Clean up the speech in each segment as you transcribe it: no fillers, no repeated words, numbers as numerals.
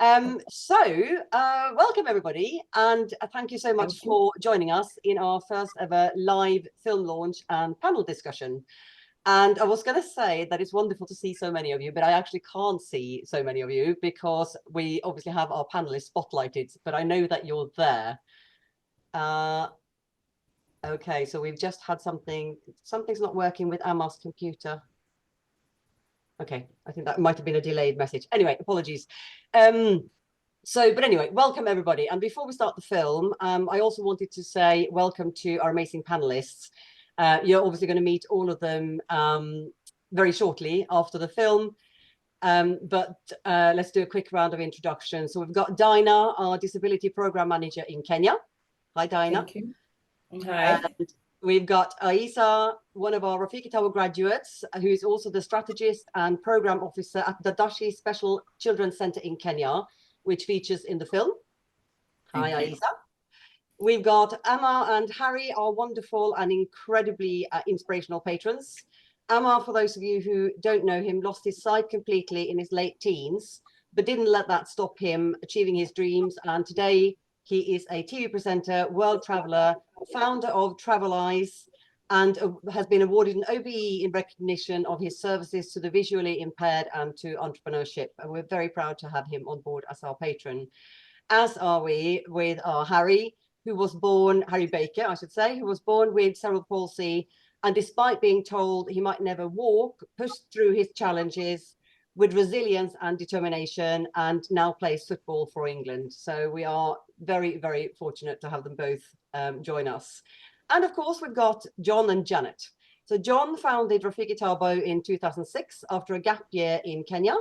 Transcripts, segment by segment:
Welcome everybody, and thank you so much for joining us in our first ever live film launch and panel discussion. And I was going to say that it's wonderful to see so many of you, but I actually can't see so many of you because we obviously have our panelists spotlighted, but I know that you're there. Okay, so we've just had something's not working with Amar's computer. Okay, I think that might have been a delayed message. Anyway, apologies. But anyway, welcome everybody. And before we start the film, I also wanted to say welcome to our amazing panelists. You're obviously going to meet all of them very shortly after the film. Let's do a quick round of introductions. So we've got Daina, our disability program manager in Kenya. Hi, Daina. Thank you. Hi. And we've got Ayiesa, one of our Rafiki Thabo graduates, who is also the strategist and program officer at Dadashi Special Childrens Centre in Kenya, which features in the film. Hi, Ayiesa. We've got Amar and Harry, our wonderful and incredibly inspirational patrons. Amar, for those of you who don't know him, lost his sight completely in his late teens, but didn't let that stop him achieving his dreams. And today he is a TV presenter, world traveler, founder of Travel Eyes, and has been awarded an OBE in recognition of his services to the visually impaired and to entrepreneurship. And we're very proud to have him on board as our patron, as are we with our Harry, who was born, Harry Baker, I should say, who was born with cerebral palsy. And despite being told he might never walk, pushed through his challenges with resilience and determination, and now plays football for England. So we are very, very fortunate to have them both join us. And of course, we've got Jon and Janet. So Jon founded Rafiki Thabo in 2006 after a gap year in Kenya,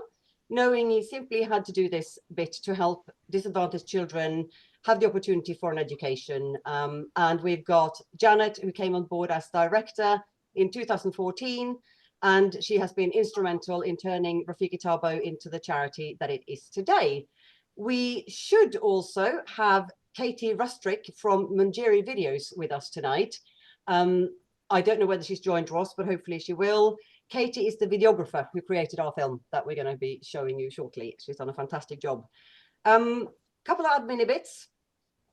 knowing he simply had to do this bit to help disadvantaged children have the opportunity for an education. And we've got Janet, who came on board as director in 2014, and she has been instrumental in turning Rafiki Thabo into the charity that it is today. We should also have Katie Rustrick from Mungiri Videos with us tonight. I don't know whether she's joined Ross, but hopefully she will. Katie is the videographer who created our film that we're going to be showing you shortly. She's done a fantastic job. Couple of admin bits.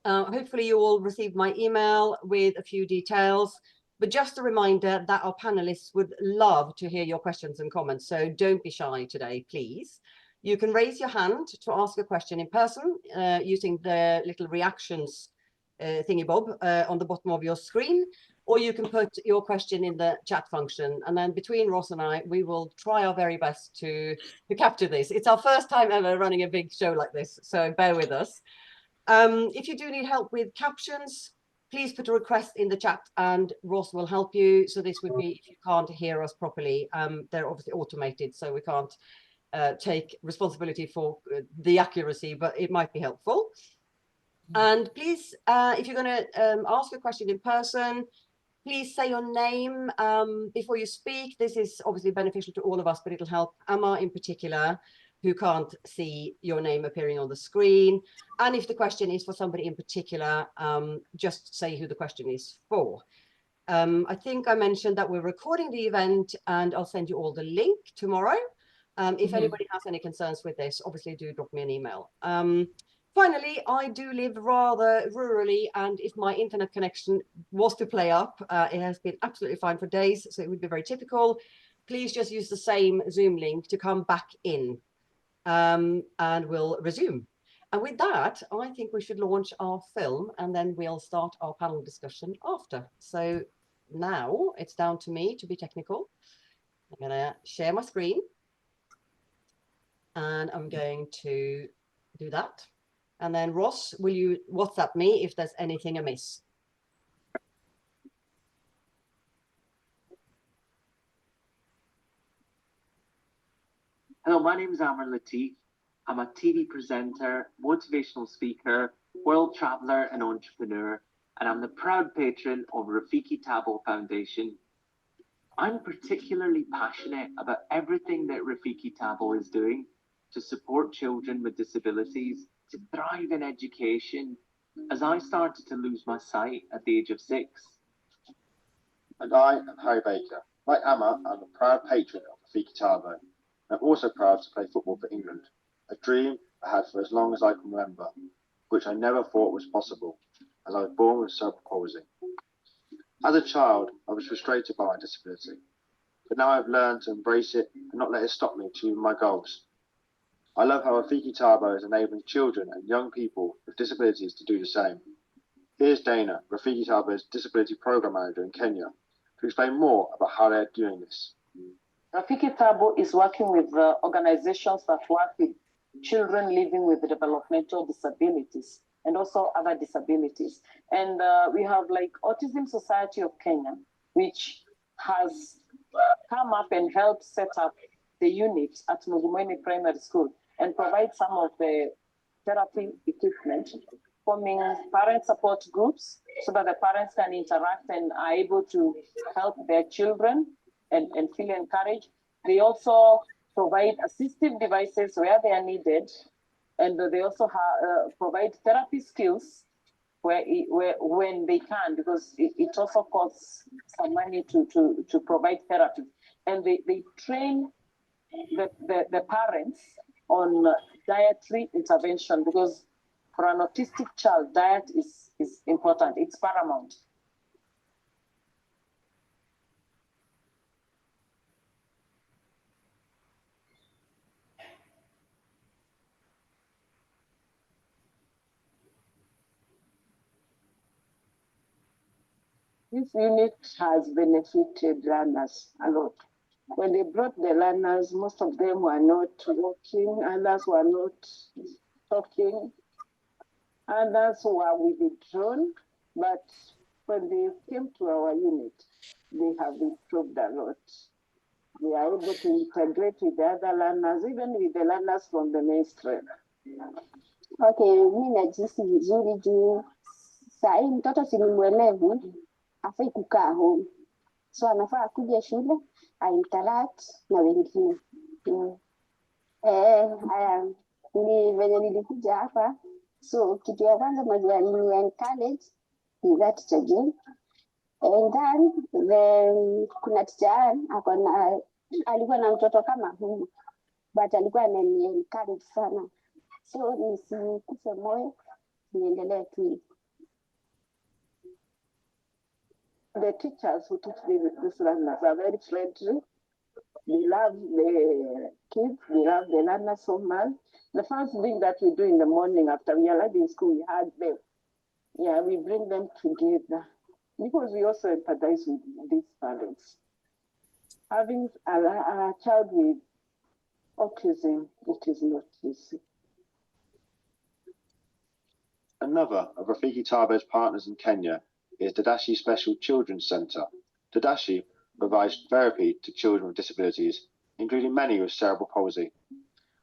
Hopefully you all received my email with a few details, but just a reminder that our panelists would love to hear your questions and comments. So don't be shy today, please. You can raise your hand to ask a question in person using the little reactions thingy-bob on the bottom of your screen, or you can put your question in the chat function. And then between Ross and I, we will try our very best to capture this. It's our first time ever running a big show like this, so bear with us. If you do need help with captions, please put a request in the chat and Ross will help you. So this would be if you can't hear us properly. They're obviously automated, so we can't take responsibility for the accuracy, but it might be helpful. And please, if you're going to ask a question in person, please say your name before you speak. This is obviously beneficial to all of us, but it'll help Amar in particular, who can't see your name appearing on the screen. And if the question is for somebody in particular, just say who the question is for. I think I mentioned that we're recording the event and I'll send you all the link tomorrow. If anybody has any concerns with this, obviously do drop me an email. Finally, I do live rather rurally, and if my internet connection was to play up, it has been absolutely fine for days, so it would be very typical. Please just use the same Zoom link to come back in, and we'll resume. And with that, I think we should launch our film, and then we'll start our panel discussion after. So now it's down to me to be technical. I'm going to share my screen, and I'm going to do that. And then Ross, will you WhatsApp me if there's anything amiss? Hello, my name is Amar Latif. I'm a TV presenter, motivational speaker, world traveler and entrepreneur, and I'm the proud patron of Rafiki Thabo Foundation. I'm particularly passionate about everything that Rafiki Thabo is doing to support children with disabilities to thrive in education, as I started to lose my sight at the age of 6. And I am Harry Baker. Like Amar, I'm a proud patron of Rafiki Thabo. I'm also proud to play football for England, a dream I had for as long as I can remember, which I never thought was possible, as I was born with cerebral palsy. As a child, I was frustrated by my disability, but now I've learned to embrace it and not let it stop me achieving my goals. I love how Rafiki Thabo is enabling children and young people with disabilities to do the same. Here's Daina, Rafiki Thabo's Disability Program Manager in Kenya, to explain more about how they're doing this. Rafiki Thabo is working with organizations that work with children living with developmental disabilities and also other disabilities. And we have like Autism Society of Kenya, which has come up and helped set up the unit at Mugumeni Primary School and provide some of the therapy equipment, forming parent support groups so that the parents can interact and are able to help their children and feel encouraged. They also provide assistive devices where they are needed, and they also provide therapy skills when they can, because it also costs some money to provide therapy. And they train the parents on dietary intervention, because for an autistic child, diet is important, it's paramount. This unit has benefited learners a lot. When they brought the learners, most of them were not walking, others were not talking, others were withdrawn, but when they came to our unit, they have improved a lot. They are able to integrate with the other learners, even with the learners from the mainstream. Okay, mi najihisi vizuri juu saa hii mtoto si ni mwelevu, hafai kukaa home. So anafaa akuje shule, ainteract na wengine. Ni venye nilikuja hapa, so kitu ya kwanza mwenye alini encourage ni that teacher Jon. And then kuna teacher alikuwa na mtoto kama huyu, but alikuwa anani encourage sana. So nisikufe moyo, niendelee tu. The teachers who teach these learners are very friendly. They love the kids, they love the learners so much. The first thing that we do in the morning after we arrive in school, we hug them. Yeah, we bring them together because we also empathize with these parents. Having a child with autism, it is not easy. Another of Rafiki Thabo's partners in Kenya is Dadashi Special Childrens Centre. Dadashi provides therapy to children with disabilities, including many with cerebral palsy.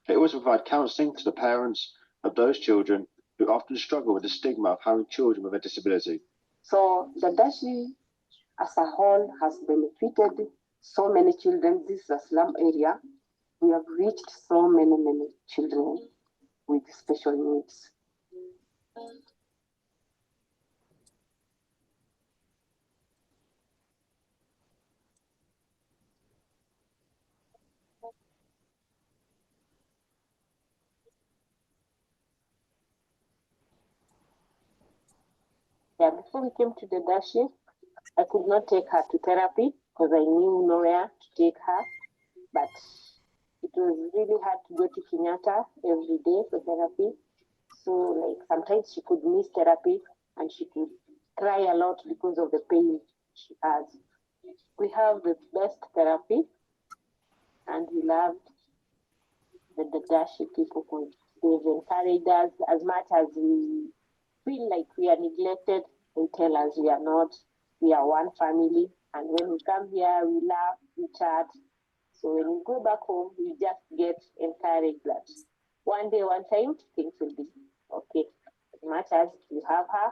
They also provide counselling to the parents of those children who often struggle with the stigma of having children with a disability. So Dadashi as a whole has benefited so many children. This is a slum area. We have reached so many children with special needs. Yeah, before we came to Dadashi, I could not take her to therapy because I knew nowhere to take her. But it was really hard to go to Kenyatta every day for therapy. So like sometimes she could miss therapy and she could cry a lot because of the pain she has. We have the best therapy and we loved the Dadashi people who they've encouraged us as much as we feel like we are neglected. They tell us we are not, we are one family. And when we come here, we laugh, we chat. So when we go back home, we just get encouraged that one day, one time, things will be okay. As much as you have her,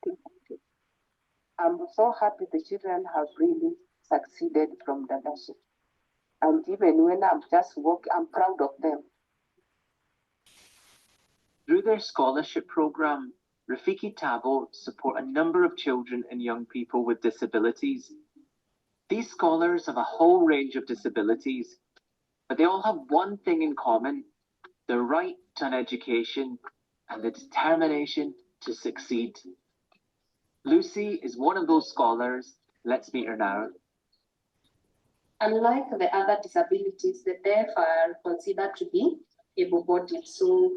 okay. I'm so happy the children have really succeeded from Dadashi. And even when I'm just walking, I'm proud of them. Through their scholarship program, Rafiki Thabo support a number of children and young people with disabilities. These scholars have a whole range of disabilities, but they all have one thing in common. the right to an education, and the determination to succeed. Lucy is one of those scholars. Let's meet her now. Unlike the other disabilities, the deaf are considered to be able-bodied. So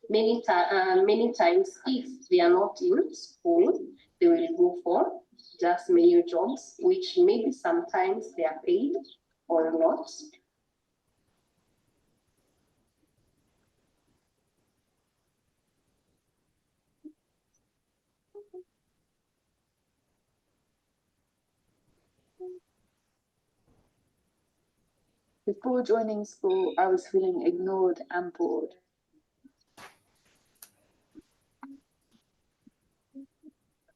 many times, if they are not in school, they will go for just menial jobs, which maybe sometimes they are paid or not. Before joining school, I was feeling ignored and bored.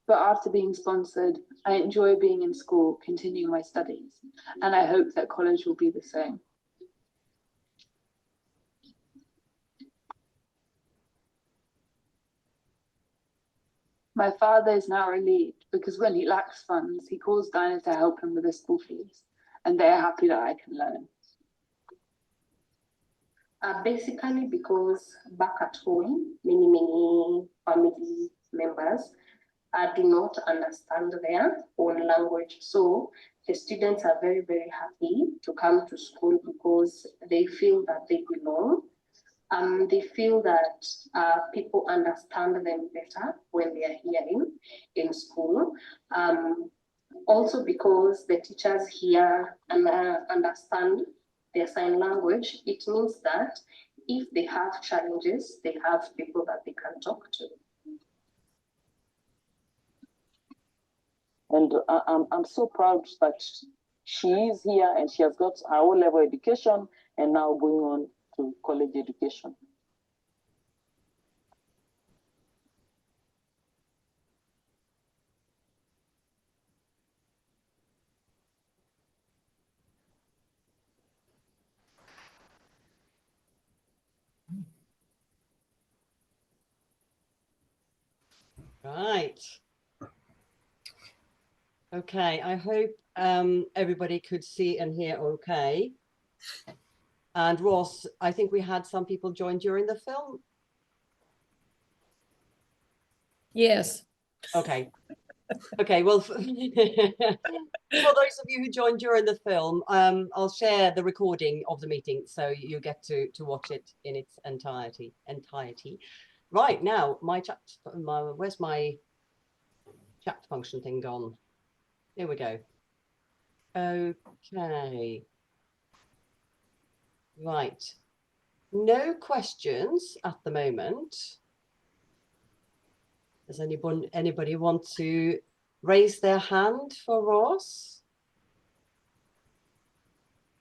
But after being sponsored, I enjoy being in school, continuing my studies, and I hope that college will be the same. My father is now relieved because when he lacks funds, he calls Daina to help him with the school fees, and they are happy that I can learn. Basically because back at home, many family members do not understand their own language. So the students are very, very happy to come to school because they feel that they belong. They feel that people understand them better when they are here in school. Also because the teachers here understand their sign language, it means that if they have challenges, they have people that they can talk to. And I'm so proud that she is here and she has got her O-level education and now going on to college education. Right. Okay, I hope everybody could see and hear okay. And Ross, I think we had some people join during the film. Yes. Okay. Okay, well, for those of you who joined during the film, I'll share the recording of the meeting so you get to watch it in its entirety. Right, now, where's my chat function thing gone? Here we go. Okay. Right. No questions at the moment. Does anybody want to raise their hand for Ross?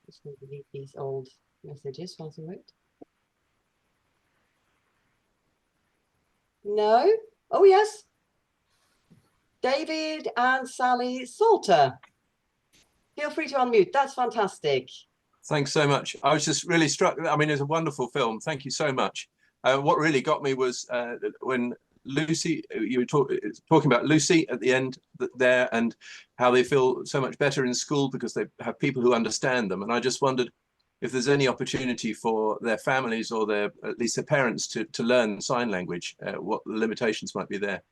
Just going to delete these old messages whilst I wait. No? Oh, yes. David and Sally Salter. Feel free to unmute. That's fantastic. Thanks so much. I was just really struck. I mean, it's a wonderful film. Thank you so much. What really got me was when Lucy, you were talking about Lucy at the end there and how they feel so much better in school because they have people who understand them. And I just wondered if there's any opportunity for their families or at least their parents to learn sign language, what the limitations might be there.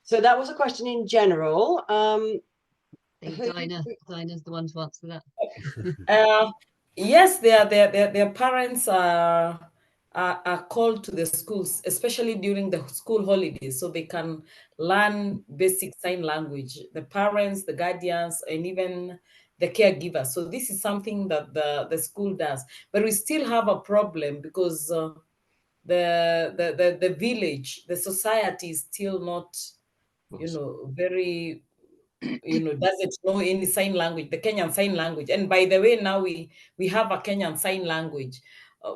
So that was a question in general. Daina's the one to answer that. Yes, their parents are called to the schools, especially during the school holidays, so they can learn basic sign language. The parents, the guardians, and even the caregivers. So this is something that the school does. But we still have a problem because the village, the society is still not, very, doesn't know any sign language, the Kenyan sign language. And by the way, now we have a Kenyan sign language.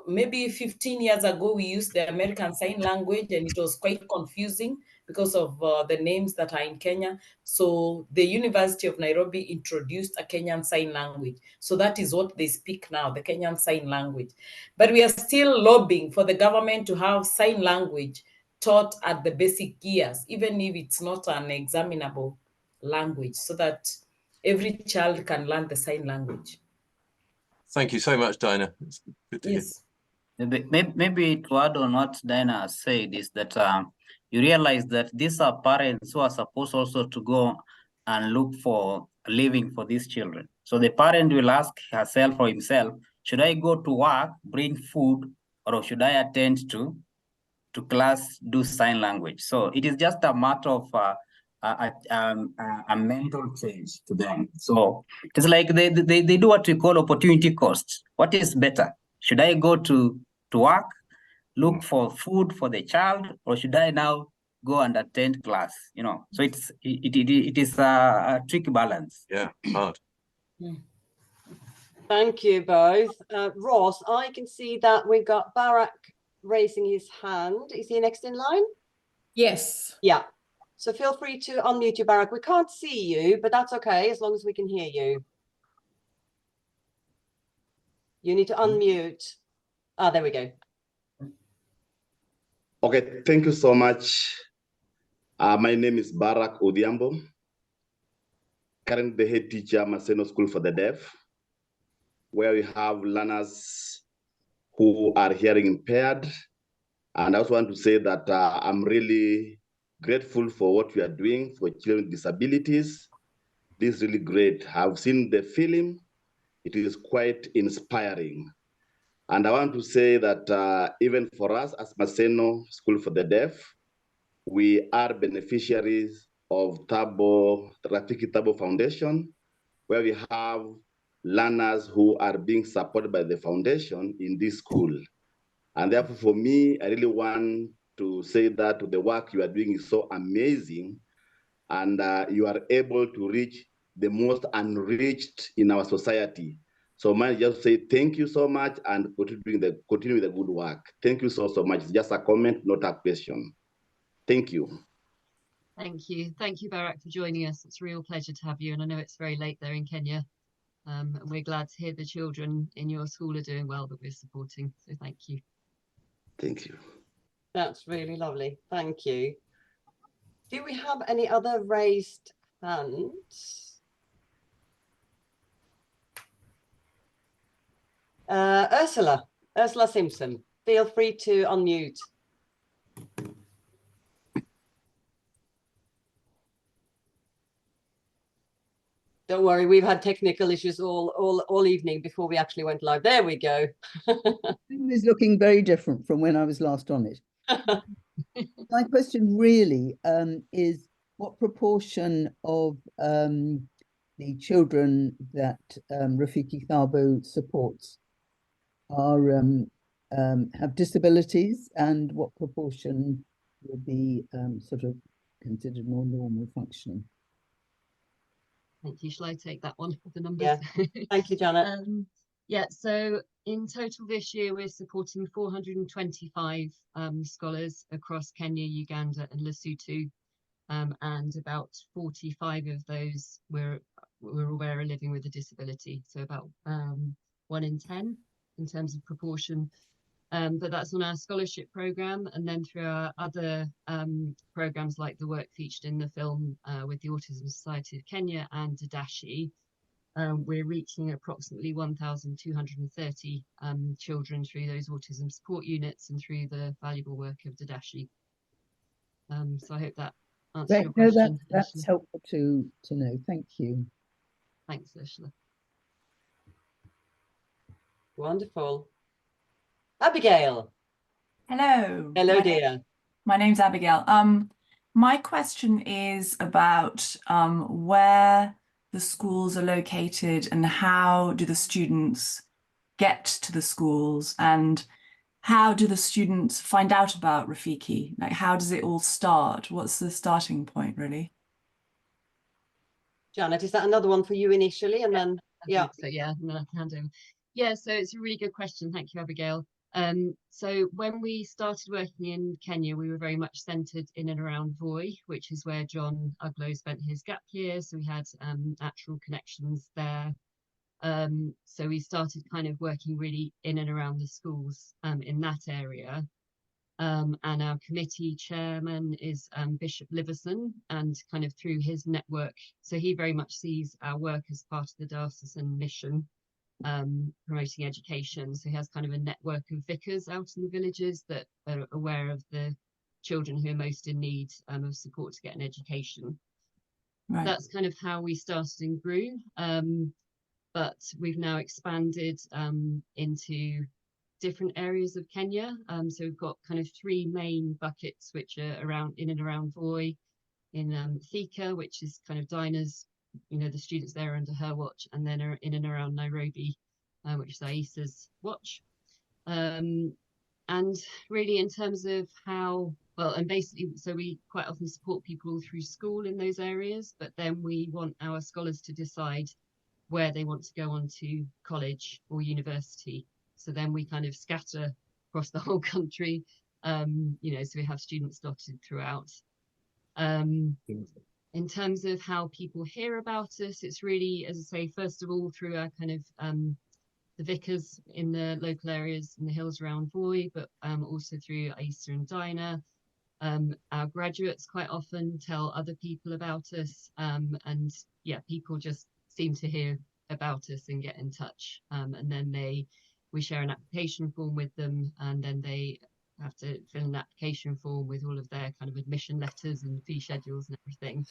Maybe 15 years ago, we used the American Sign Language, and it was quite confusing because of the names that are in Kenya. So the University of Nairobi introduced a Kenyan Sign Language. So that is what they speak now, the Kenyan Sign Language. But we are still lobbying for the government to have sign language taught at the basic years, even if it's not an examinable language, so that every child can learn the sign language. Thank you so much, Daina. It's good to hear. Maybe to add on what Daina has said is that you realize that these are parents who are supposed also to go and look for a living for these children. So the parent will ask herself or himself, should I go to work, bring food, or should I attend to class, do sign language? So it is just a matter of a mental change to them. So it's like they do what we call opportunity cost. What is better? Should I go to work, look for food for the child, or should I now go and attend class? You know, so it is a tricky balance. Yeah, hard. Thank you both. Ross, I can see that we've got Barak raising his hand. Is he next in line? Yes. Yeah. So feel free to unmute you, Barak. We can't see you, but that's okay as long as we can hear you. You need to unmute. Ah, there we go. Okay, thank you so much. My name is Barak Odiambo, currently the head teacher at Maseno School for the Deaf, where we have learners who are hearing impaired. And I also want to say that I'm really grateful for what we are doing for children with disabilities. This is really great. I've seen the film. It is quite inspiring. And I want to say that even for us as Maseno School for the Deaf, we are beneficiaries of Thabo, Rafiki Thabo Foundation, where we have learners who are being supported by the foundation in this school. And therefore, for me, I really want to say that the work you are doing is so amazing, and you are able to reach the most unreached in our society. So I just say thank you so much and continue with the good work. Thank you so much. It's just a comment, not a question. Thank you. Thank you. Thank you, Barak, for joining us. It's a real pleasure to have you. And I know it's very late there in Kenya. And we're glad to hear the children in your school are doing well that we're supporting. So thank you. Thank you. That's really lovely. Thank you. Do we have any other raised hands? Ursula Simpson, feel free to unmute. Don't worry, we've had technical issues all evening before we actually went live. There we go. It is looking very different from when I was last on it. My question really is what proportion of the children that Rafiki Thabo supports are have disabilities, and what proportion would be sort of considered more normal functioning? Thank you. Shall I take that one with the numbers? Yeah. Thank you, Janet. Yeah, so in total this year, we're supporting 425 scholars across Kenya, Uganda and Lesotho. And about 45 of those we're aware are living with a disability. So about 1 in 10 in terms of proportion. But that's on our scholarship program, and then through our other programs like the work featured in the film with the Autism Society of Kenya and Dadashi, we're reaching approximately 1,230 children through those autism support units and through the valuable work of Dadashi. So I hope that answers your question. That's helpful to know. Thank you. Thanks, Ursula. Wonderful. Abigail. Hello. Hello, dear. My name's Abigail. My question is about where the schools are located and how do the students get to the schools, and how do the students find out about Rafiki? Like, how does it all start? What's the starting point, really? Janet, is that another one for you initially, and then So yeah, and then I can hand over. Yeah, so it's a really good question. Thank you, Abigail. So when we started working in Kenya, we were very much centered in and around Voi, which is where Jon Uglow spent his gap year. So we had natural connections there. So we started kind of working really in and around the schools in that area. And our committee chairman is Bishop Liverson, and kind of through his network. So he very much sees our work as part of the diocesan mission. promoting education. So he has kind of a network of vicars out in the villages that are aware of the children who are most in need of support to get an education. Right. That's kind of how we started and grew. But we've now expanded into different areas of Kenya. So we've got kind of 3 main buckets, which are in and around Voi, in Thika, which is kind of Daina's, the students there are under her watch, and then are in and around Nairobi, which is Ayiesa's watch. And really in terms of how, well, and basically, so we quite often support people all through school in those areas, but then we want our scholars to decide where they want to go on to college or university. So then we kind of scatter across the whole country, so we have students dotted throughout. In terms of how people hear about us, it's really, as I say, first of all, through our kind of the vicars in the local areas in the hills around Voi, but also through Ayiesa and Daina. Our graduates quite often tell other people about us, and yeah, people just seem to hear about us and get in touch, and then we share an application form with them, and then they have to fill an application form with all of their kind of admission letters and fee schedules and everything.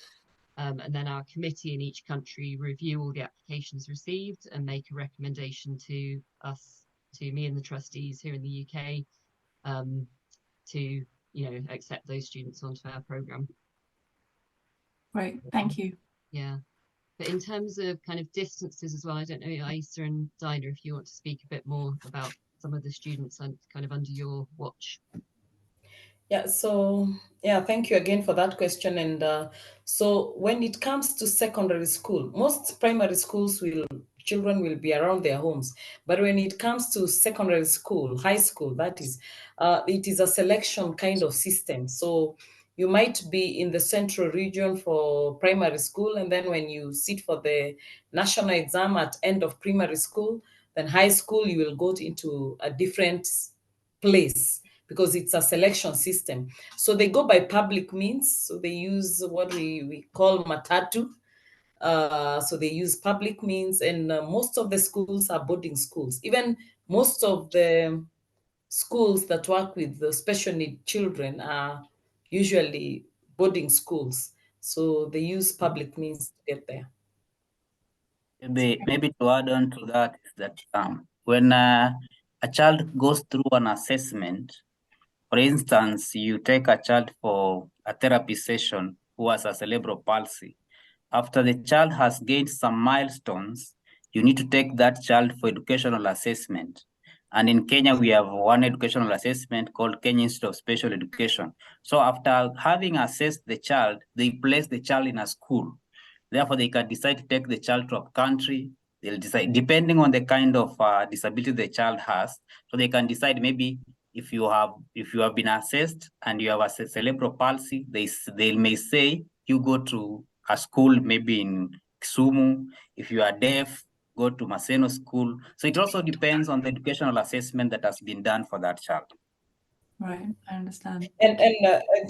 And then our committee in each country review all the applications received and make a recommendation to us, to me and the trustees here in the UK, to accept those students onto our programme. Great, thank you. Yeah. But in terms of kind of distances as well, I don't know, Ayiesa and Daina, if you want to speak a bit more about some of the students kind of under your watch. Yeah, so yeah, thank you again for that question. And so when it comes to secondary school, most primary schools children will be around their homes. But when it comes to secondary school, high school, that is, it is a selection kind of system. So you might be in the central region for primary school, and then when you sit for the national exam at end of primary school, then high school, you will go into a different place, because it's a selection system. So they go by public means. So they use what we call matatu. So they use public means, and most of the schools are boarding schools. Even most of the schools that work with the special need children are usually boarding schools. So they use public means to get there. Maybe to add on to that is that when a child goes through an assessment, for instance, you take a child for a therapy session who has a cerebral palsy. After the child has gained some milestones, you need to take that child for educational assessment. And in Kenya, we have one educational assessment called Kenya Institute of Special Education. So after having assessed the child, they place the child in a school. Therefore, they can decide to take the child to a country. They'll decide, depending on the kind of disability the child has. So they can decide maybe if you have been assessed and you have a cerebral palsy, they may say you go to a school maybe in Kisumu. If you are deaf, go to Maseno school. So it also depends on the educational assessment that has been done for that child. Right, I understand. And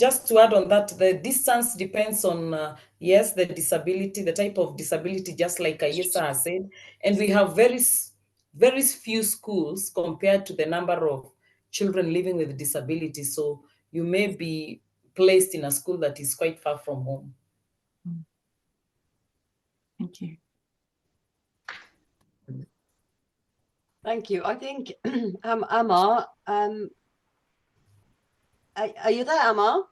just to add on that, the distance depends on, yes, the disability, the type of disability, just like Ayiesa has said. And we have very few schools compared to the number of children living with disabilities. So you may be placed in a school that is quite far from home. Thank you. Thank you. I think, Amar, are you there, Amar?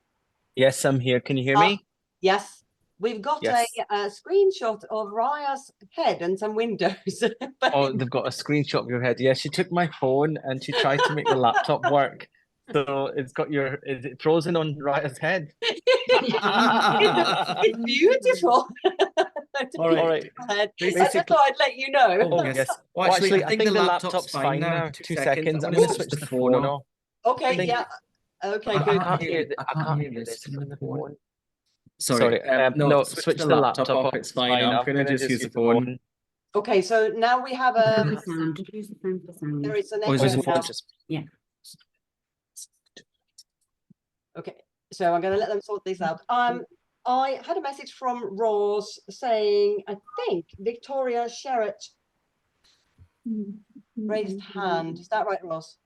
Yes, I'm here. Can you hear me? Yes. We've got Yes. a screenshot of Raya's head and some windows. Oh, they've got a screenshot of your head. Yeah, she took my phone and she tried to make the laptop work. So is it frozen on Raya's head? It's beautiful. All right. I just thought I'd let you know. Oh, yes. Well, actually, I think the laptop's fine now. 2 seconds. I'm going to switch the phone off. Okay, yeah. Okay, good. I can't hear this from the phone. Sorry. No, switch the laptop off. It's fine. I'm going to just use the phone. Okay, so now we have a... There is an echo now. Yeah. Okay, so I'm going to let them sort this out. I had a message from Ross saying, I think Victoria Sherratt raised hand. Is that right, Ross?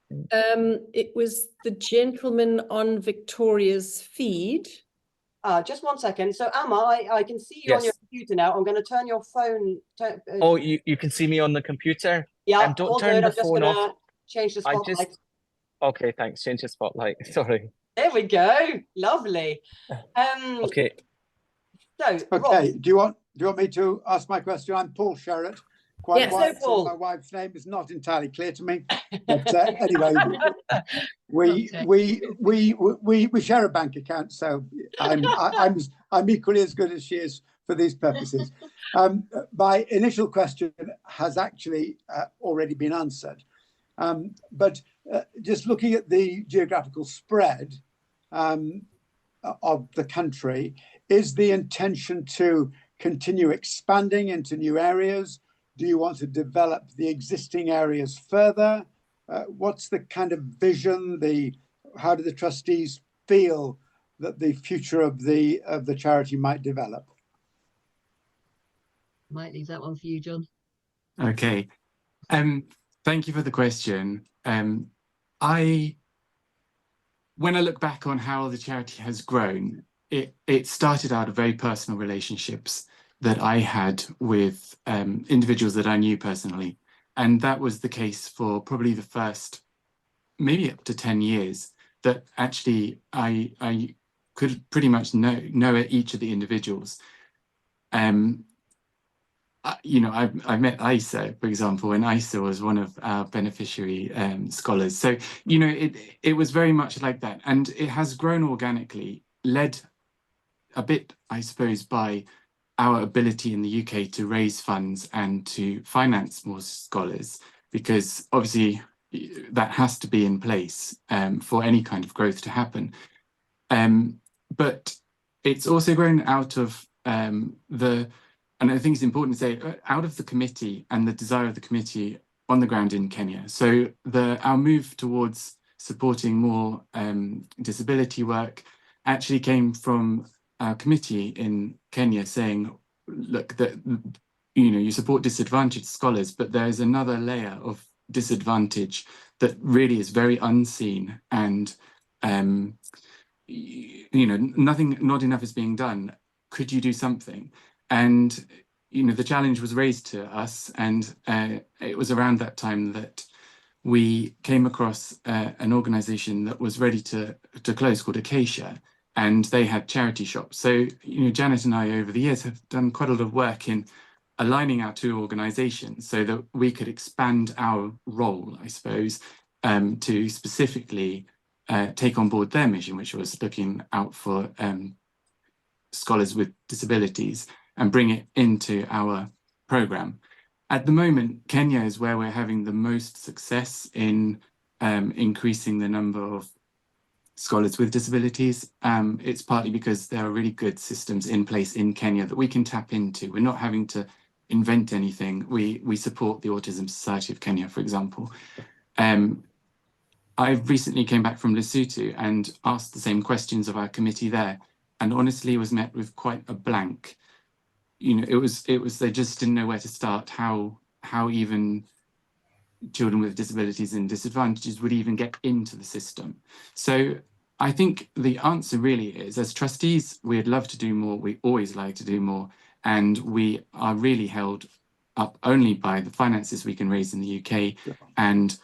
It was the gentleman on Victoria's feed. Just one second. So Amar, I can see you on your computer now. I'm going to turn your phone. Oh, you can see me on the computer? Yeah, don't all turn good. the I'm just phone going off. to change the spotlight. Okay, thanks. Change the spotlight. Sorry. There we go. Lovely. Okay. So, okay, Ross. do you want me to ask my question? I'm Paul Sherratt. Quite right. My wife's name is not entirely clear to me, but anyway, we share a bank account, so I'm equally as good as she is for these purposes. My initial question has actually already been answered, but just looking at the geographical spread of the country, is the intention to continue expanding into new areas? Do you want to develop the existing areas further? What's the kind of vision? How do the trustees feel that the future of the charity might develop? Might leave that one for you, Jon. Okay. Thank you for the question. When I look back on how the charity has grown, it started out of very personal relationships that I had with individuals that I knew personally. And that was the case for probably the first, maybe up to 10 years, that actually I could pretty much know each of the individuals. I've met Ayiesa, for example, and Ayiesa was one of our beneficiary scholars. So, it was very much like that. And it has grown organically, led a bit, I suppose, by our ability in the UK to raise funds and to finance more scholars, because obviously that has to be in place for any kind of growth to happen. But it's also grown out of and I think it's important to say, out of the committee and the desire of the committee on the ground in Kenya. So our move towards supporting more disability work actually came from our committee in Kenya saying, look, that you support disadvantaged scholars, but there's another layer of disadvantage that really is very unseen, and not enough is being done. Could you do something? And the challenge was raised to us, and it was around that time that we came across an organization that was ready to close called Acacia, and they had charity shops. So Janet and I over the years have done quite a lot of work in aligning our two organizations so that we could expand our role, I suppose, to specifically take on board their mission, which was looking out for scholars with disabilities, and bring it into our program. At the moment, Kenya is where we're having the most success in increasing the number of scholars with disabilities. It's partly because there are really good systems in place in Kenya that we can tap into. We're not having to invent anything. We support the Autism Society of Kenya, for example. I recently came back from Lesotho and asked the same questions of our committee there, and honestly was met with quite a blank. It was they just didn't know where to start, how even children with disabilities and disadvantages would even get into the system. So I think the answer really is, as trustees, we'd love to do more. We always like to do more. And we are really held up only by the finances we can raise in the UK and,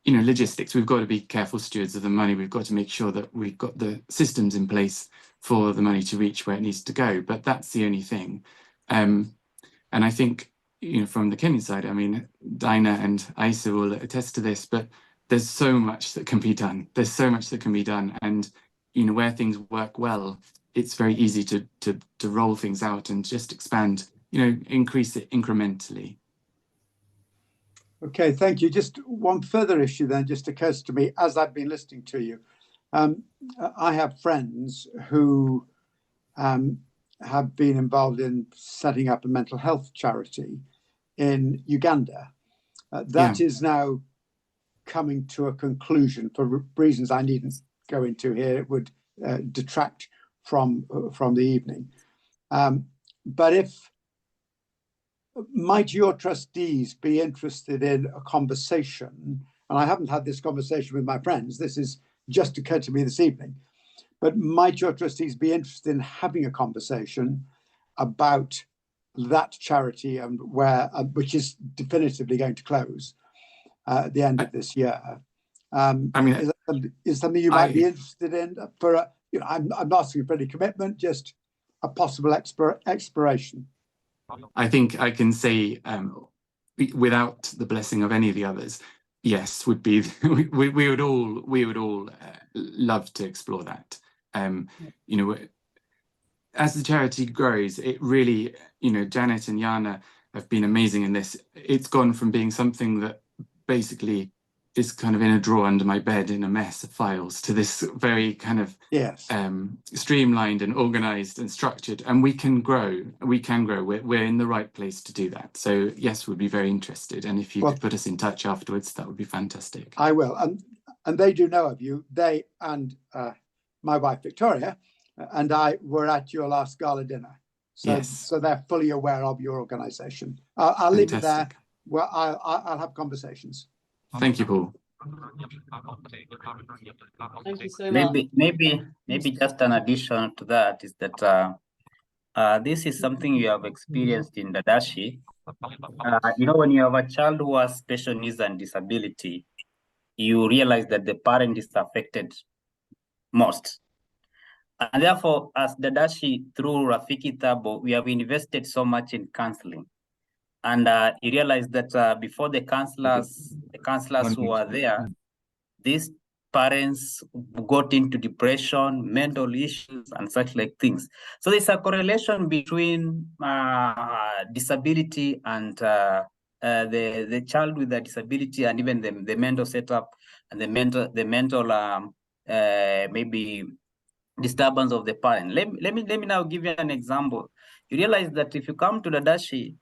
logistics. We've got to be careful stewards of the money. We've got to make sure that we've got the systems in place for the money to reach where it needs to go. But that's the only thing. And I think, from the Kenyan side, I mean, Daina and Ayiesa will attest to this, but there's so much that can be done. There's so much that can be done. And, where things work well, it's very easy to roll things out and just expand, increase it incrementally. Okay, thank you. Just one further issue then just occurs to me as I've been listening to you. I have friends who have been involved in setting up a mental health charity in Uganda. That is now coming to a conclusion for reasons I needn't go into here. It would detract from the evening. But if might your trustees be interested in a conversation? And I haven't had this conversation with my friends. This is just occurred to me this evening. But might your trustees be interested in having a conversation about that charity and where, which is definitively going to close at the end of this year? I mean, is something you might be interested in? For a, you know, I'm not asking for any commitment, just a possible exploration. I think I can say, without the blessing of any of the others, yes, would be. we would all love to explore that. You know, as the charity grows, it really, you know, Janet and Jana have been amazing in this. It's gone from being something that basically is kind of in a drawer under my bed in a mess of files to this very kind of streamlined and organized and structured, and we can grow. We're in the right place to do that. So yes, we'd be very interested, and if you could put us in touch afterwards, that would be fantastic. I will, and they do know of you. They and my wife Victoria and I were at your last gala dinner, so so they're fully aware of your organisation. I'll leave it there. Well, I'll have conversations. Thank you, Paul. Thank you so much. Maybe just an addition to that is that this is something you have experienced in Dadashi. You know, when you have a child who has special needs and disability, you realize that the parent is affected most. And therefore, as Dadashi, through Rafiki Thabo, we have invested so much in counseling. And you realize that before the counselors who were there, these parents got into depression, mental issues, and such like things. So there's a correlation between disability and the child with a disability, and even the mental setup and the mental maybe disturbance of the parent. Let me now give you an example. You realize that if you come to Dadashi,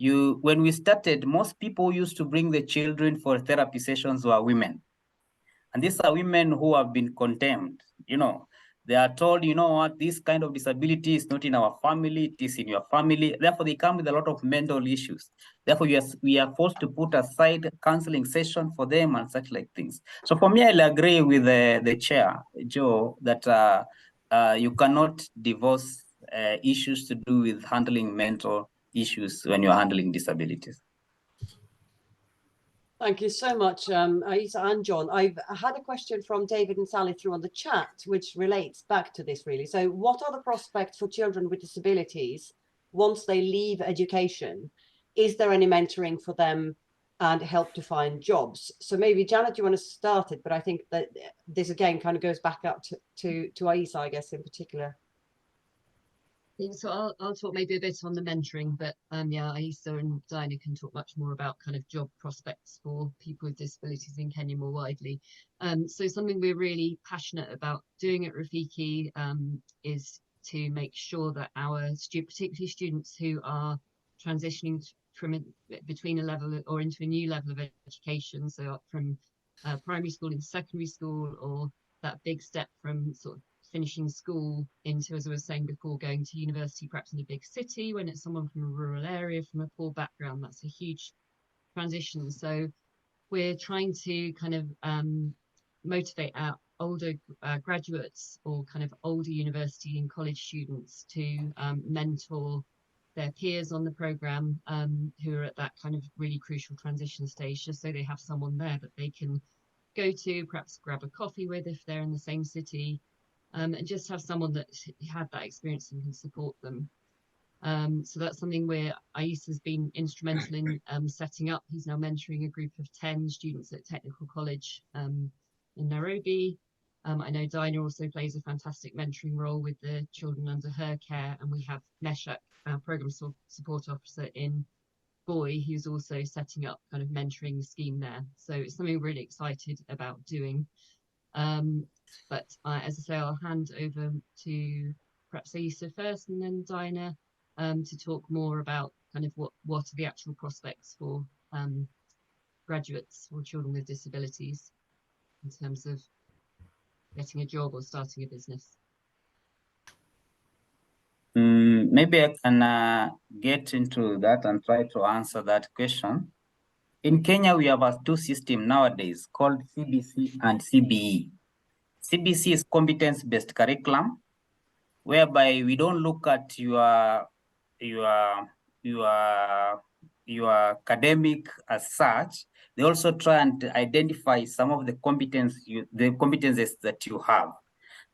when we started, most people used to bring the children for therapy sessions were women. And these are women who have been condemned. You know, they are told, you know what, this kind of disability is not in our family, it is in your family. Therefore, they come with a lot of mental issues. Therefore, we are forced to put aside counseling session for them and such like things. So for me, I'll agree with the chair, Joe, that you cannot divorce issues to do with handling mental issues when you're handling disabilities. Thank you so much, Ayiesa and Jon. I've had a question from David and Sally through on the chat, which relates back to this really. So what are the prospects for children with disabilities once they leave education? Is there any mentoring for them and help to find jobs? So maybe, Janet, you want to start it, but I think that this again kind of goes back up to Ayiesa, I guess, in particular. So I'll talk maybe a bit on the mentoring, but yeah, Ayiesa and Daina can talk much more about kind of job prospects for people with disabilities in Kenya more widely. So something we're really passionate about doing at Rafiki is to make sure that our particularly students who are transitioning from between a level or into a new level of education, so up from primary school into secondary school, or that big step from sort of finishing school into, as I was saying before, going to university perhaps in a big city, when it's someone from a rural area, from a poor background, that's a huge transition. So we're trying to kind of motivate our older graduates or kind of older university and college students to mentor their peers on the programme who are at that kind of really crucial transition stage, just so they have someone there that they can go to, perhaps grab a coffee with if they're in the same city, and just have someone that's had that experience and can support them. So that's something where Ayiesa's been instrumental in setting up. He's now mentoring a group of 10 students at Technical College in Nairobi. I know Daina also plays a fantastic mentoring role with the children under her care, and we have Meshach, our Programme Support Officer in Boy, who's also setting up kind of mentoring scheme there. So it's something we're really excited about doing. But as I say, I'll hand over to perhaps Ayiesa first and then Daina to talk more about kind of what are the actual prospects for graduates or children with disabilities in terms of getting a job or starting a business. maybe I can get into that and try to answer that question. In Kenya, we have two systems nowadays called CBC and CBE. CBC is competence-based curriculum, whereby we don't look at your academic as such. They also try and identify some of the competences that you have.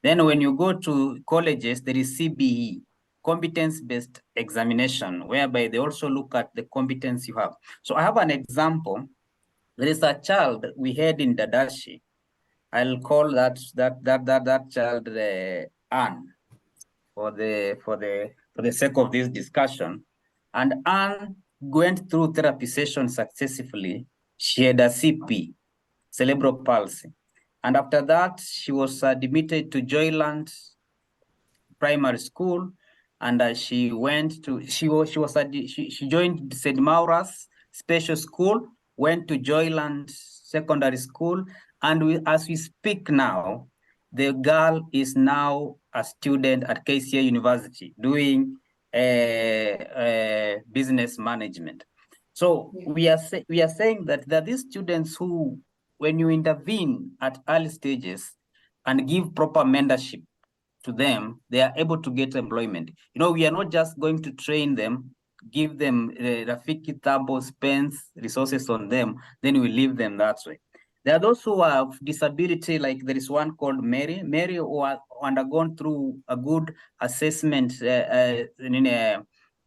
Then when you go to colleges, there is CBE, competence-based examination, whereby they also look at the competence you have. So I have an example. There is a child we had in Dadashi. I'll call that child Anne for the sake of this discussion. And Anne went through therapy sessions successfully. She had a CP, cerebral palsy. And after that, she was admitted to Joyland Primary School, and she joined St. Maura's Special School, went to Joyland Secondary School, and as we speak now, the girl is now a student at KCA University doing business management. So we are saying that these students who, when you intervene at early stages and give proper mentorship to them, they are able to get employment. You know, we are not just going to train them, give them Rafiki Thabo spends resources on them, then we leave them that way. There are those who have disability, like there is one called Mary. Mary who has undergone through a good assessment,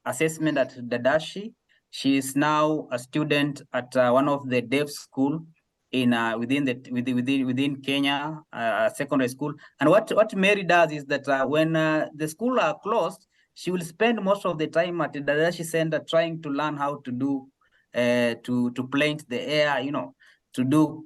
assessment at Dadashi. She is now a student at one of the deaf school in within Kenya, secondary school. And what Mary does is that when the school are closed, she will spend most of the time at the Dadashi Center trying to learn how to do to plant the air, you know, to do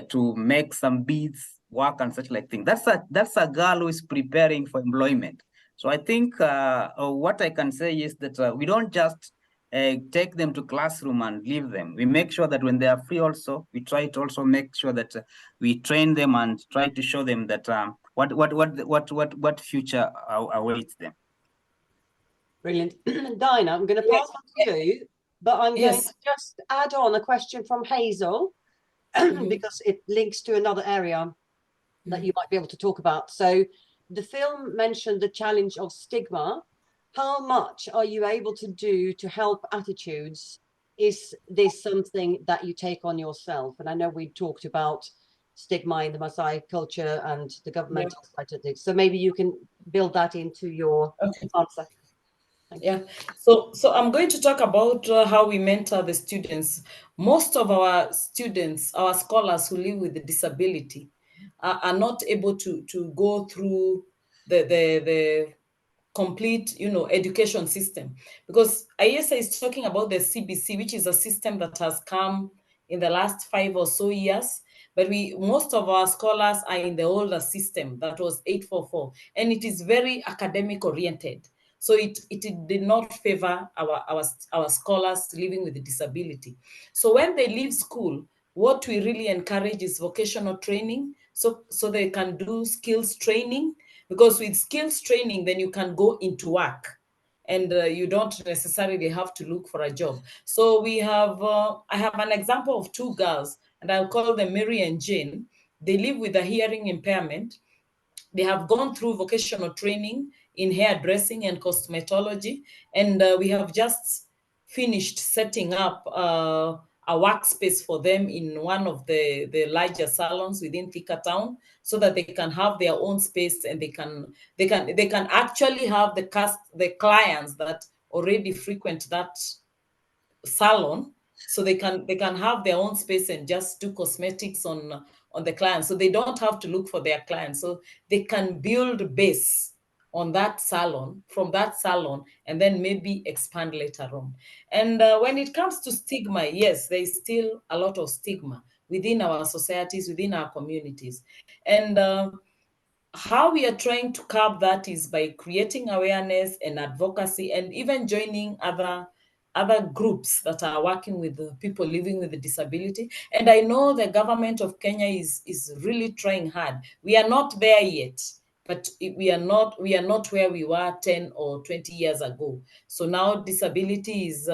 to make some beads work and such like thing. That's a girl who is preparing for employment. So I think what I can say is that we don't just take them to classroom and leave them. We make sure that when they are free also, we try to also make sure that we train them and try to show them that what future awaits them. Brilliant. Daina, I'm going to pass on to you, but I'm going to just add on a question from Hazel because it links to another area that you might be able to talk about. So the film mentioned the challenge of stigma. How much are you able to do to help attitudes? Is this something that you take on yourself? And I know we talked about stigma in the Maasai culture and the governmental side of things. So maybe you can build that into your answer. So I'm going to talk about how we mentor the students. Most of our students, our scholars who live with a disability are not able to go through the complete, you know, education system, because Ayiesa is talking about the CBC, which is a system that has come in the last 5 or so years. But most of our scholars are in the older system that was 844, and it is very academic oriented. So it did not favor our scholars living with a disability. So when they leave school, what we really encourage is vocational training, so they can do skills training, because with skills training, then you can go into work and you don't necessarily have to look for a job. So we have, I have an example of 2 girls, and I'll call them Mary and Jane. They live with a hearing impairment. They have gone through vocational training in hairdressing and cosmetology, and we have just finished setting up a workspace for them in one of the larger salons within Thika Town, so that they can have their own space, and they can actually have the clients that already frequent that salon, so they can have their own space and just do cosmetics on the clients, so they don't have to look for their clients, so they can build base on that salon, from that salon, and then maybe expand later on. And when it comes to stigma, yes, there is still a lot of stigma within our societies, within our communities. And how we are trying to curb that is by creating awareness and advocacy, and even joining other groups that are working with the people living with a disability. And I know the government of Kenya is really trying hard. We are not there yet, but we are not where we were 10 or 20 years ago. So now disability is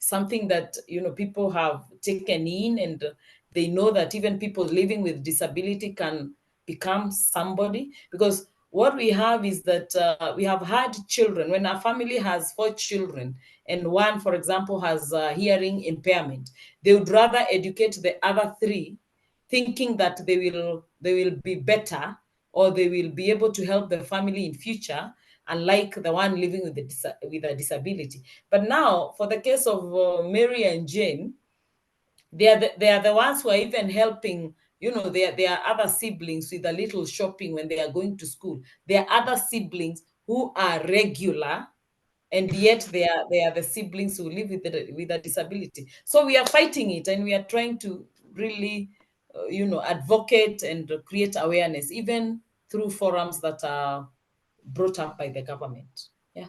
something that, you know, people have taken in, and they know that even people living with disability can become somebody. Because what we have is that we have had children, when a family has 4 children and one, for example, has hearing impairment, they would rather educate the other 3, thinking that they will be better, or they will be able to help the family in future, unlike the one living with a disability. But now, for the case of Mary and Jane, they are the ones who are even helping, you know, there are other siblings with a little shopping when they are going to school. There are other siblings who are regular, and yet they are the siblings who live with a disability. So we are fighting it, and we are trying to really, you know, advocate and create awareness, even through forums that are brought up by the government. Yeah.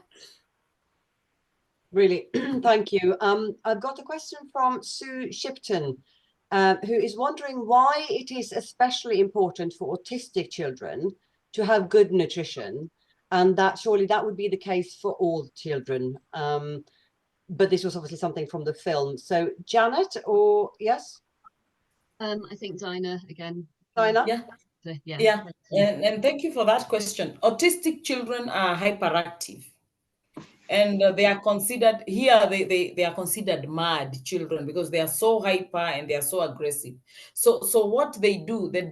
Really, thank you. I've got a question from Sue Shipton, who is wondering why it is especially important for autistic children to have good nutrition, and that surely that would be the case for all children. But this was obviously something from the film. So Janet, or yes? I think Daina again. Daina? Yeah. And thank you for that question. Autistic children are hyperactive. And they are considered, here they are considered mad children, because they are so hyper and they are so aggressive. So what they do, the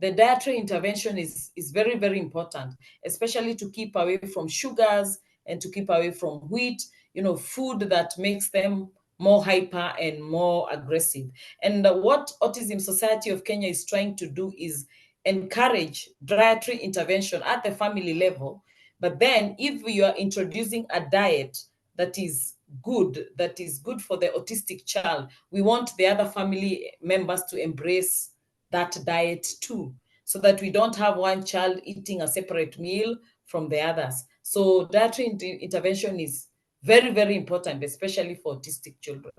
dietary intervention is very, very important, especially to keep away from sugars and to keep away from wheat, you know, food that makes them more hyper and more aggressive. And what Autism Society of Kenya is trying to do is encourage dietary intervention at the family level. But then if you are introducing a diet that is good for the autistic child, we want the other family members to embrace that diet too, so that we don't have one child eating a separate meal from the others. So dietary intervention is very, very important, especially for autistic children.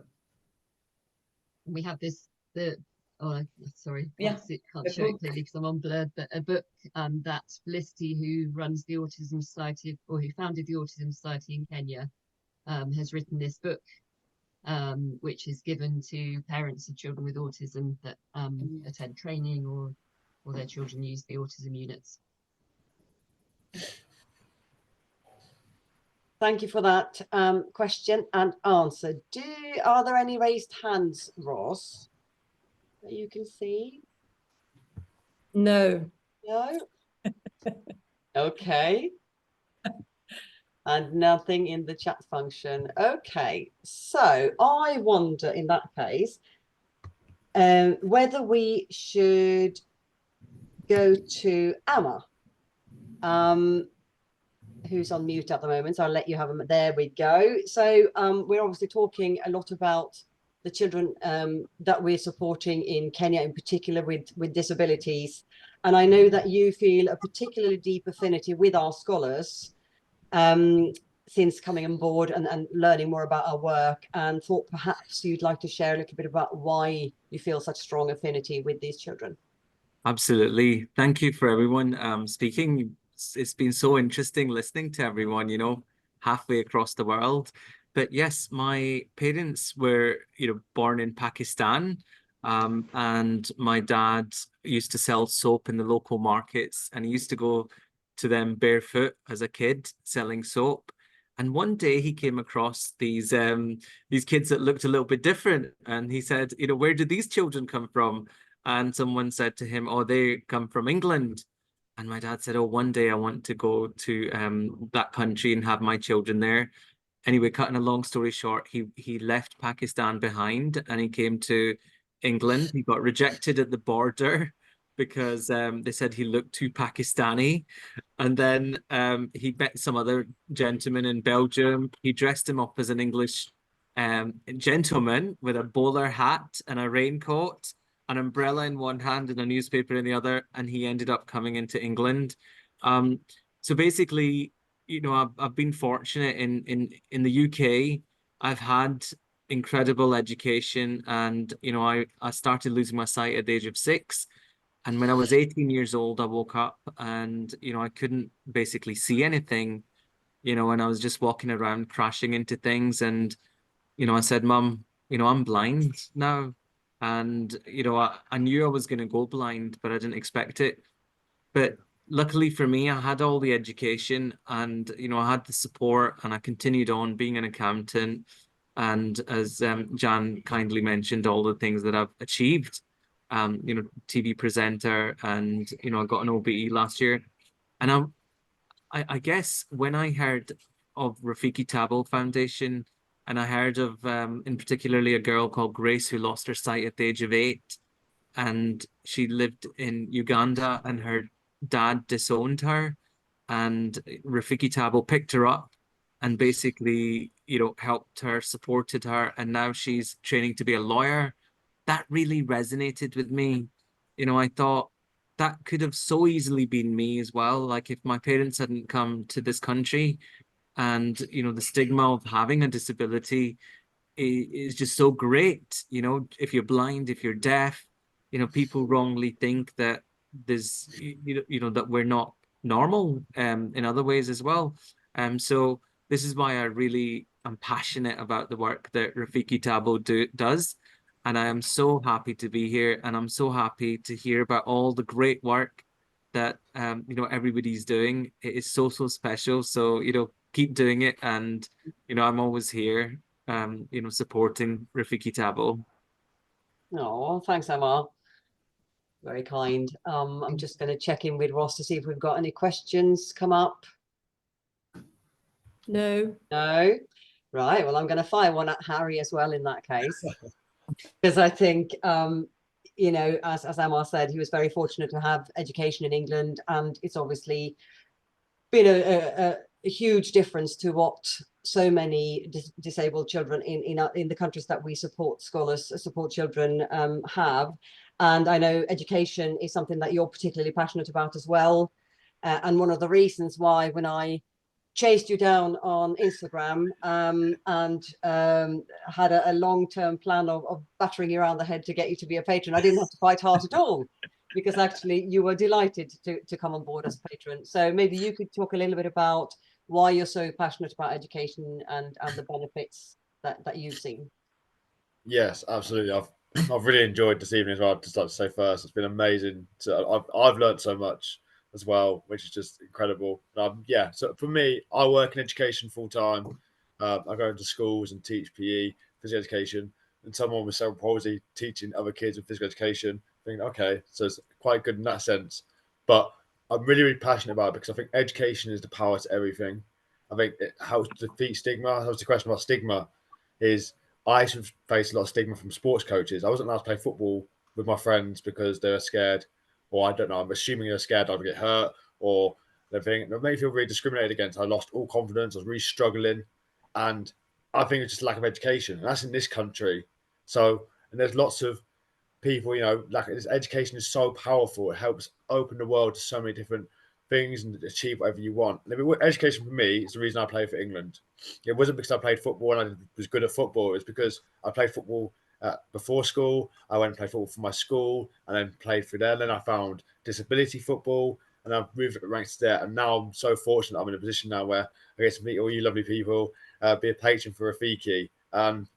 We have sorry, yeah, can't show it clearly because I'm on blurred, but a book that Felicity, who runs the Autism Society, or who founded the Autism Society in Kenya, has written this book, which is given to parents of children with autism that attend training, or their children use the autism units. Thank you for that question and answer. Are there any raised hands, Ross, that you can see? No. No? Okay. And nothing in the chat function. Okay, so I wonder in that case whether we should go to Amar, who's on mute at the moment. So I'll let you have them. There we go. So we're obviously talking a lot about the children that we're supporting in Kenya, in particular with disabilities. And I know that you feel a particularly deep affinity with our scholars since coming on board and learning more about our work, and thought perhaps you'd like to share a little bit about why you feel such strong affinity with these children. Absolutely. Thank you for everyone speaking. It's been so interesting listening to everyone, you know, halfway across the world. But yes, my parents were, you know, born in Pakistan, and my dad used to sell soap in the local markets, and he used to go to them barefoot as a kid selling soap. And one day he came across these kids that looked a little bit different, and he said, you know, where did these children come from? And someone said to him, oh, they come from England. And my dad said, oh, one day I want to go to that country and have my children there. Anyway, cutting a long story short, he left Pakistan behind and he came to England. He got rejected at the border because they said he looked too Pakistani. And then he met some other gentleman in Belgium. He dressed him up as an English gentleman with a bowler hat and a raincoat, an umbrella in one hand and a newspaper in the other, and he ended up coming into England. So basically, you know, I've been fortunate in the UK. I've had incredible education, and you know, I started losing my sight at the age of 6, And when I was 18 years old, I woke up and, I couldn't basically see anything, and I was just walking around crashing into things. And, I said, Mum, I'm blind now. And, I knew I was going to go blind, but I didn't expect it. But luckily for me, I had all the education and, I had the support, and I continued on being an accountant. And as Jan kindly mentioned, all the things that I've achieved, TV presenter, and, I got an OBE last year. And I guess when I heard of Rafiki Thabo Foundation, and I heard of, in particularly, a girl called Grace who lost her sight at the age of 8, and she lived in Uganda, and her dad disowned her, and Rafiki Thabo picked her up and basically, helped her, supported her, and now she's training to be a lawyer. That really resonated with me. I thought that could have so easily been me as well. Like, if my parents hadn't come to this country, and, the stigma of having a disability is just so great. If you're blind, if you're deaf, people wrongly think that there's, that we're not normal in other ways as well. So this is why I really am passionate about the work that Rafiki Thabo does. And I am so happy to be here, and I'm so happy to hear about all the great work that, everybody's doing. It is so, so special. So, keep doing it. And, I'm always here, supporting Rafiki Thabo. Oh, thanks, Amar. Very kind. I'm just going to check in with Ross to see if we've got any questions come up. No. No. Right. Well, I'm going to fire one at Harry as well in that case, because I think, as Amar said, he was very fortunate to have education in England, and it's obviously been a huge difference to what so many disabled children in the countries that we support children have. And I know education is something that you're particularly passionate about as well. And one of the reasons why, when I chased you down on Instagram and had a long-term plan of battering you around the head to get you to be a patron, I didn't have to fight hard at all, because actually you were delighted to come on board as a patron. So maybe you could talk a little bit about why you're so passionate about education and the benefits that you've seen. Yes, absolutely. I've really enjoyed this evening as well. I'd just like to say first, it's been amazing. I've learned so much as well, which is just incredible. Yeah, so for me, I work in education full time. I go into schools and teach PE, physical education, and someone with cerebral palsy teaching other kids with physical education. Thinking, okay, so it's quite good in that sense. But I'm really, really passionate about it because I think education is the power to everything. I think it helps defeat stigma. That was the question about stigma. Is I used to face a lot of stigma from sports coaches. I wasn't allowed to play football with my friends because they were scared, or I don't know, I'm assuming they're scared I'd get hurt, or everything. It made me feel really discriminated against. I lost all confidence. I was really struggling. And I think it's just lack of education. And that's in this country. So, and there's lots of people, like this education is so powerful. It helps open the world to so many different things and achieve whatever you want. Education for me is the reason I play for England. It wasn't because I played football and I was good at football. It's because I played football before school. I went and played football for my school and then played for there. Then I found disability football and I've moved up the ranks there. And now I'm so fortunate. I'm in a position now where I get to meet all you lovely people, be a patron for Rafiki. And,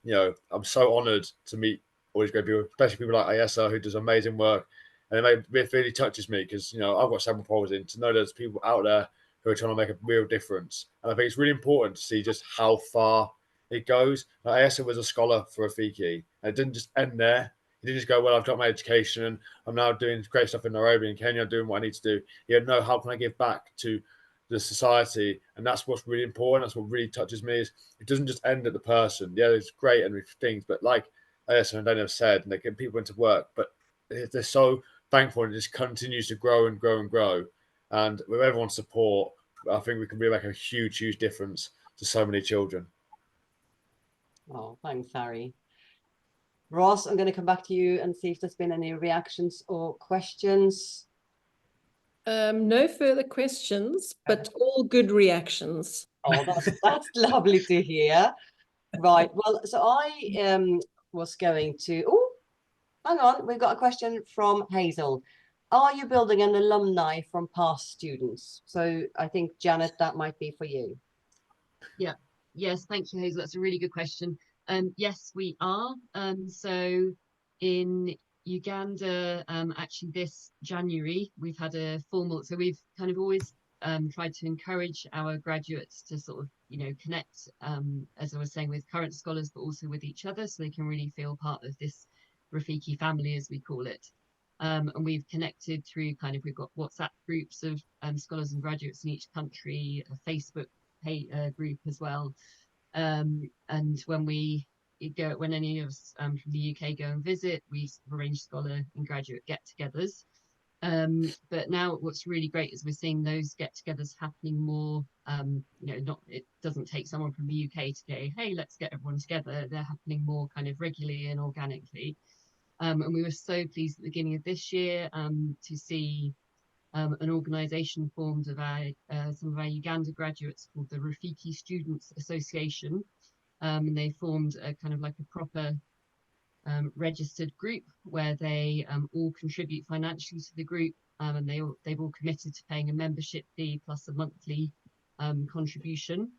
I'm so honoured to meet all these great people, especially people like Ayiesa, who does amazing work. And it really touches me because, I've got cerebral palsy, and to know there's people out there who are trying to make a real difference. And I think it's really important to see just how far it goes. Like, Ayiesa was a scholar for Rafiki, and it didn't just end there. He didn't just go, well, I've got my education, I'm now doing great stuff in Nairobi and Kenya, doing what I need to do. He had, no, how can I give back to the society? And that's what's really important. That's what really touches me, is it doesn't just end at the person. Yeah, it's great and things, but like Ayiesa and Daina have said, and they get people into work, but they're so thankful, and it just continues to grow and grow and grow. And with everyone's support, I think we can really make a huge, huge difference to so many children. Oh, thanks, Harry. Ross, I'm going to come back to you and see if there's been any reactions or questions. No further questions, but all good reactions. Oh, that's lovely to hear. Right. Well, so I was going to. Oh, hang on. We've got a question from Hazel. are you building an alumni from past students? So I think, Janet, that might be for you. Yeah. Yes, thank you, Hazel. That's a really good question. Yes, we are. So in Uganda, actually this January, we've had a formal, so we've kind of always tried to encourage our graduates to sort of, connect, as I was saying, with current scholars, but also with each other, so they can really feel part of this Rafiki family, as we call it. And we've connected through we've got WhatsApp groups of scholars and graduates in each country, a Facebook group as well. And when any of us from the UK go and visit, we arrange scholar and graduate get-togethers. But now what's really great is we're seeing those get-togethers happening more. It doesn't take someone from the UK to go, hey, let's get everyone together. They're happening more kind of regularly and organically. And we were so pleased at the beginning of this year to see an organisation formed of some of our Uganda graduates called the Rafiki Students Association. And they formed a kind of like a proper registered group where they all contribute financially to the group, and they've all committed to paying a membership fee plus a monthly contribution,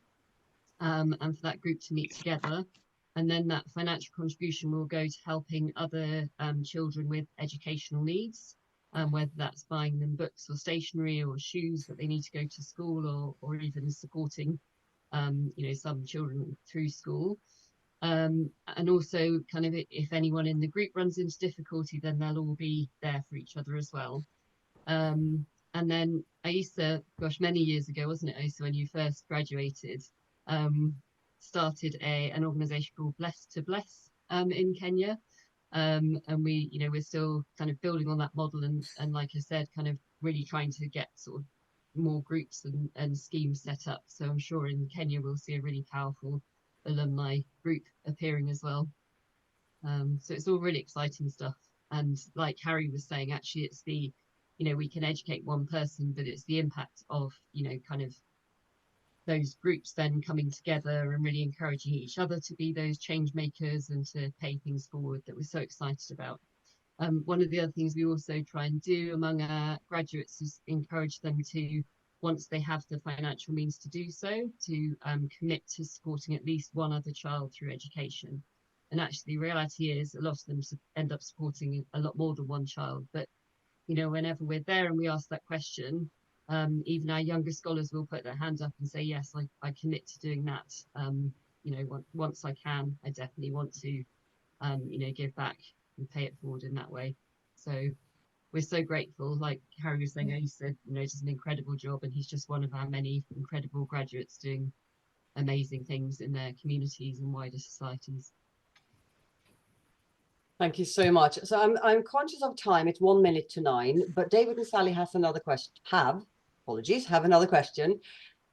and for that group to meet together. And then that financial contribution will go to helping other children with educational needs, whether that's buying them books or stationery or shoes that they need to go to school, or even supporting some children through school. And also kind of if anyone in the group runs into difficulty, then they'll all be there for each other as well. And then Ayiesa, gosh, many years ago, wasn't it, Ayiesa, when you first graduated, started an organisation called Blessed to Bless in Kenya. And we're still kind of building on that model, and like I said, kind of really trying to get sort of more groups and schemes set up. So I'm sure in Kenya we'll see a really powerful alumni group appearing as well. So it's all really exciting stuff. And like Harry was saying, actually it's the, we can educate one person, but it's the impact of, kind of those groups then coming together and really encouraging each other to be those change makers and to pay things forward that we're so excited about. One of the other things we also try and do among our graduates is encourage them to, once they have the financial means to do so, to commit to supporting at least one other child through education. And actually the reality is a lot of them end up supporting a lot more than one child. But, whenever we're there and we ask that question, even our younger scholars will put their hand up and say, yes, I commit to doing that. Once I can, I definitely want to, give back and pay it forward in that way. So we're so grateful. Like Harry was saying, he said, does an incredible job, and he's just one of our many incredible graduates doing amazing things in their communities and wider societies. Thank you so much. So I'm conscious of time. It's 1 minute to 9, but David and Sally has another question. Have another question.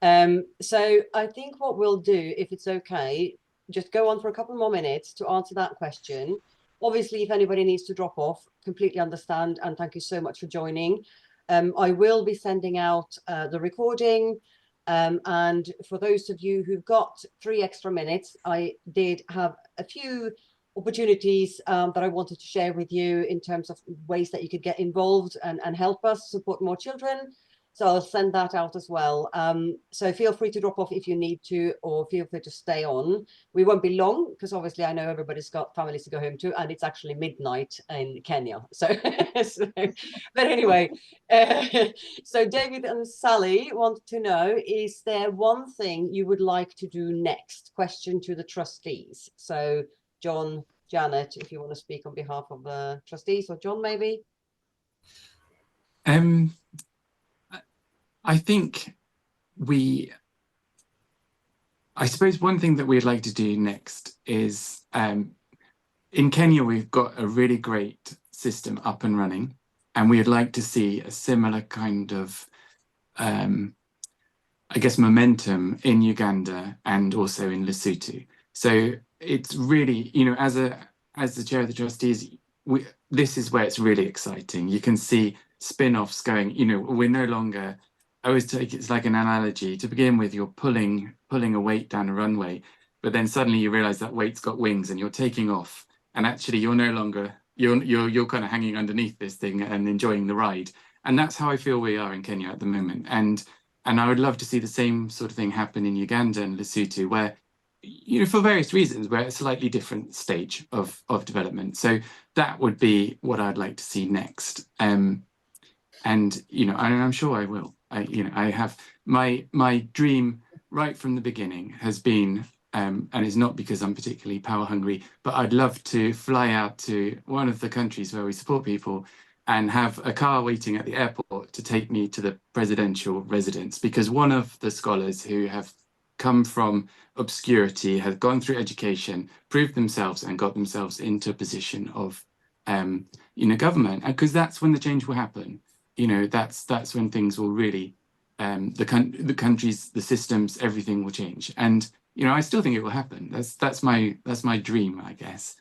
So I think what we'll do, if it's okay, just go on for a couple more minutes to answer that question. Obviously, if anybody needs to drop off, completely understand, and thank you so much for joining. I will be sending out the recording, and for those of you who've got 3 extra minutes, I did have a few opportunities that I wanted to share with you in terms of ways that you could get involved and help us support more children. So I'll send that out as well. So feel free to drop off if you need to, or feel free to stay on. We won't be long because obviously I know everybody's got families to go home to, and it's actually midnight in Kenya. So, but anyway, so David and Sally want to know, is there one thing you would like to do next? Question to the trustees. So Jon, Janet, if you want to speak on behalf of the trustees, or Jon maybe. I think I suppose one thing that we'd like to do next is, in Kenya, we've got a really great system up and running, and we'd like to see a similar kind of, I guess, momentum in Uganda and also in Lesotho. So it's really, as the chair of the trustees, this is where it's really exciting. You can see spin-offs going, we're no longer, I always take it's like an analogy. To begin with, you're pulling a weight down a runway, but then suddenly you realize that weight's got wings and you're taking off, and actually you're no longer you're kind of hanging underneath this thing and enjoying the ride. And that's how I feel we are in Kenya at the moment. And I would love to see the same sort of thing happen in Uganda and Lesotho, where, you know, for various reasons, we're at a slightly different stage of development. So that would be what I'd like to see next. And, you know, I'm sure I will. I have my dream right from the beginning has been, and it's not because I'm particularly power hungry, but I'd love to fly out to one of the countries where we support people and have a car waiting at the airport to take me to the presidential residence, because one of the scholars who have come from obscurity, has gone through education, proved themselves and got themselves into a position of, you know, government. And because that's when the change will happen. You know, that's when things will really, the countries, the systems, everything will change. And, you know, I still think it will happen. That's my dream, I guess,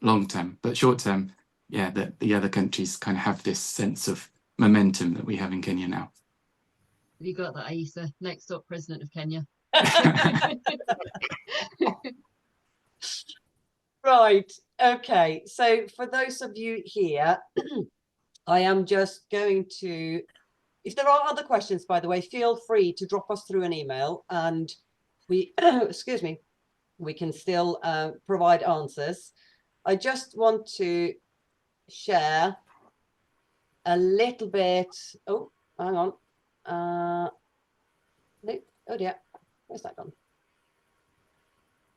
long term. But short term, yeah, that the other countries kind of have this sense of momentum that we have in Kenya now. Have you got that, Ayiesa? Next up, President of Kenya. Right. Okay. So for those of you here, I am just going to, if there are other questions, by the way, feel free to drop us through an email and we, excuse me, we can still provide answers. I just want to share a little bit. Oh, hang on. No, oh dear, where's that gone?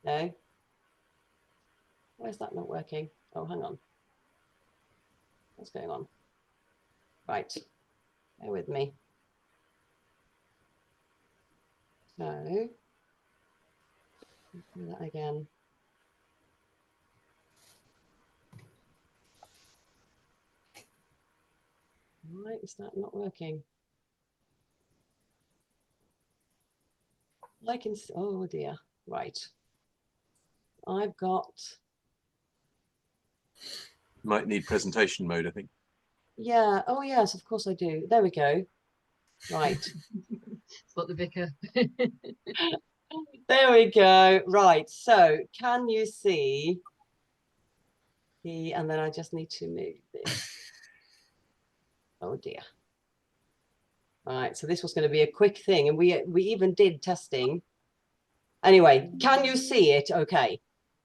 No. Where's that not working? Oh, hang on. What's going on? Right, bear with me. So, do that again. Why is that not working? I can, oh dear, right. I've got. Might need presentation mode, I think. Yeah, oh yes, of course I do. There we go. Right. Spot the vicar. There we go. Right, so can you see the, and then I just need to move this. Oh dear. Right, so this was going to be a quick thing, and we even did testing. Anyway, can you see it okay?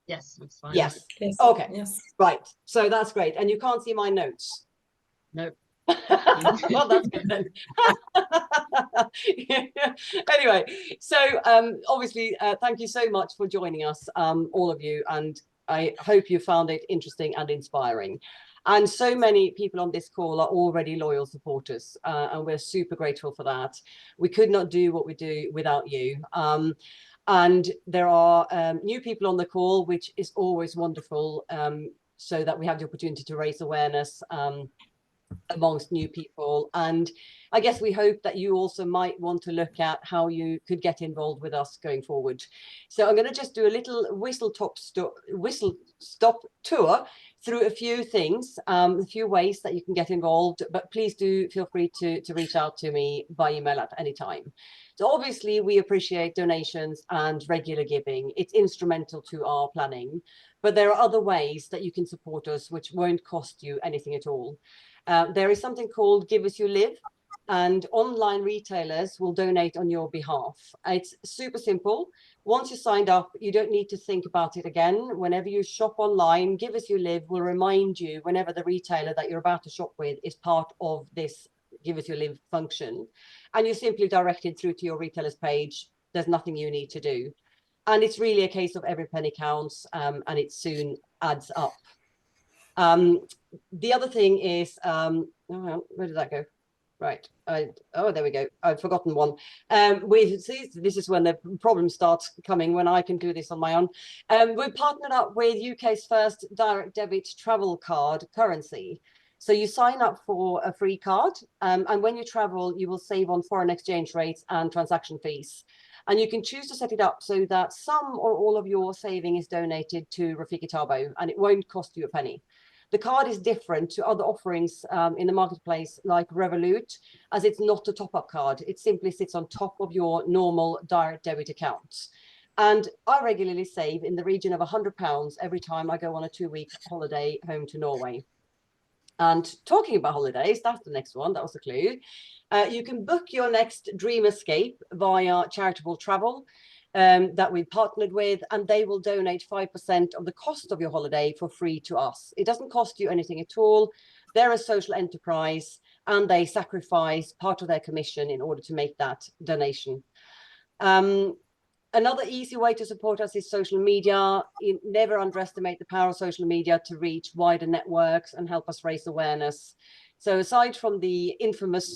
Yes, looks fine. Yes. Yes. Okay. Yes. Right, so that's great. And you can't see my notes? No. Well, that's good then. Anyway, so obviously, thank you so much for joining us, all of you, and I hope you found it interesting and inspiring. And so many people on this call are already loyal supporters, and we're super grateful for that. We could not do what we do without you. And there are new people on the call, which is always wonderful, so that we have the opportunity to raise awareness amongst new people. And I guess we hope that you also might want to look at how you could get involved with us going forward. So I'm going to just do a little whistle stop tour through a few things, a few ways that you can get involved, but please do feel free to reach out to me by email at any time. So obviously we appreciate donations and regular giving. It's instrumental to our planning, but there are other ways that you can support us which won't cost you anything at all. There is something called Give As You Live, and online retailers will donate on your behalf. It's super simple. Once you're signed up, you don't need to think about it again. Whenever you shop online, Give As You Live will remind you whenever the retailer that you're about to shop with is part of this Give As You Live function. And you're simply directed through to your retailer's page. There's nothing you need to do. And it's really a case of every penny counts, and it soon adds up. The other thing is, oh, where did that go? Right. Oh, there we go. I've forgotten one. See, this is when the problem starts coming, when I can do this on my own. We've partnered up with UK's first direct debit travel card currency. So you sign up for a free card, and when you travel, you will save on foreign exchange rates and transaction fees. And you can choose to set it up so that some or all of your saving is donated to Rafiki Thabo, and it won't cost you a penny. The card is different to other offerings in the marketplace like Revolut, as it's not a top-up card. It simply sits on top of your normal direct debit account. And I regularly save in the region of £100 every time I go on a 2-week holiday home to Norway. And talking about holidays, that's the next one. That was the clue. You can book your next dream escape via charitable travel that we partnered with, and they will donate 5% of the cost of your holiday for free to us. It doesn't cost you anything at all. They're a social enterprise, and they sacrifice part of their commission in order to make that donation. Another easy way to support us is social media. You never underestimate the power of social media to reach wider networks and help us raise awareness. So aside from the infamous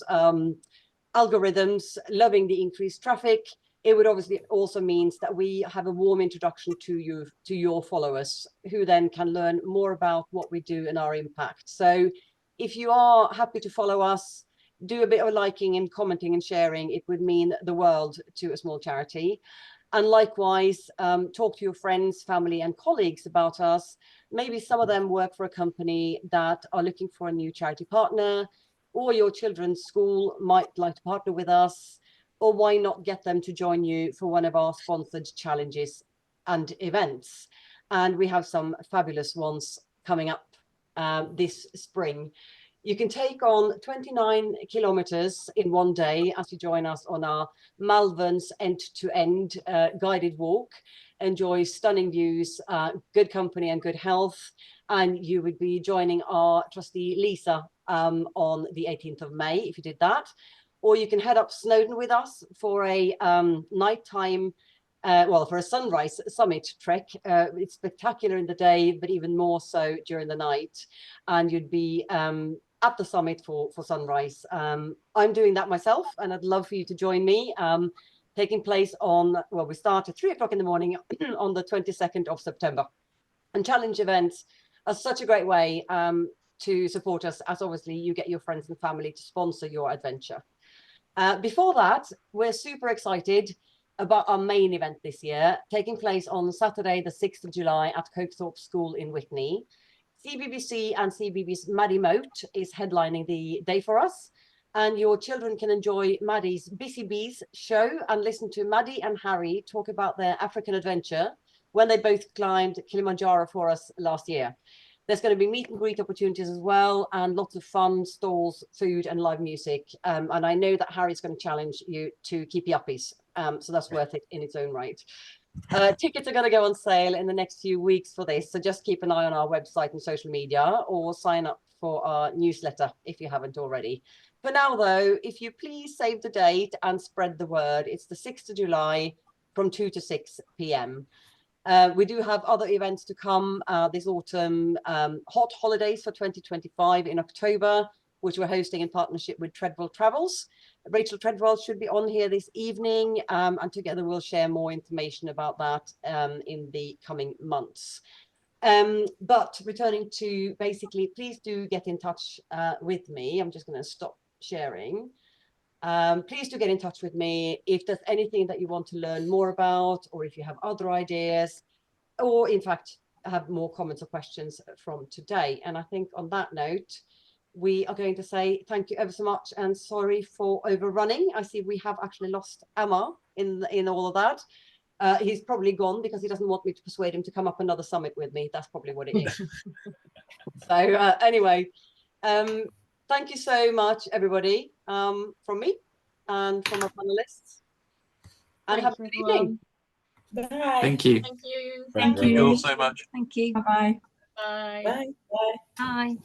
algorithms loving the increased traffic, it would obviously also means that we have a warm introduction to you, to your followers, who then can learn more about what we do and our impact. So if you are happy to follow us, do a bit of liking and commenting and sharing. It would mean the world to a small charity. And likewise, talk to your friends, family, and colleagues about us. Maybe some of them work for a company that are looking for a new charity partner, or your children's school might like to partner with us, or why not get them to join you for one of our sponsored challenges and events. And we have some fabulous ones coming up this spring. You can take on 29 kilometers in one day as you join us on our Malvern's end-to-end guided walk. Enjoy stunning views, good company and good health. And you would be joining our trustee Lisa on the 18th of May if you did that. Or you can head up Snowdon with us for a nighttime, for a sunrise summit trek. It's spectacular in the day, but even more so during the night. And you'd be at the summit for sunrise. I'm doing that myself, and I'd love for you to join me. Taking place on, well, we start at 3 o'clock in the morning on the 22nd of September. And challenge events are such a great way to support us, as obviously you get your friends and family to sponsor your adventure. Before that, we're super excited about our main event this year, taking place on Saturday, the 6th of July at Cokethorpe School in Witney. CBBC and CBBC's Maddie Moat is headlining the day for us, and your children can enjoy Maddie's Busy Bees show and listen to Maddie and Harry talk about their African adventure when they both climbed Kilimanjaro for us last year. There's going to be meet and greet opportunities as well, and lots of fun, stalls, food and live music. And I know that Harry's going to challenge you to keep yuppies, so that's worth it in its own right. Tickets are going to go on sale in the next few weeks for this, so just keep an eye on our website and social media, or sign up for our newsletter if you haven't already. For now, though, if you please save the date and spread the word, it's the 6th of July from 2 to 6 p.m. We do have other events to come this autumn. Hot Holidays for 2025 in October, which we're hosting in partnership with Treadwell Travels. Rachel Treadwell should be on here this evening, and together we'll share more information about that in the coming months. But returning to basically, please do get in touch with me. I'm just going to stop sharing. Please do get in touch with me if there's anything that you want to learn more about, or if you have other ideas, or in fact have more comments or questions from today. And I think on that note, we are going to say thank you ever so much and sorry for overrunning. I see we have actually lost Amar in all of that. He's probably gone because he doesn't want me to persuade him to come up another summit with me. That's probably what it is. So anyway, thank you so much, everybody, from me and from our panelists. And have a good evening. Bye. Thank you. Thank you. Thank you all so much. Thank you. Bye-bye. Bye. Bye. Bye. Bye.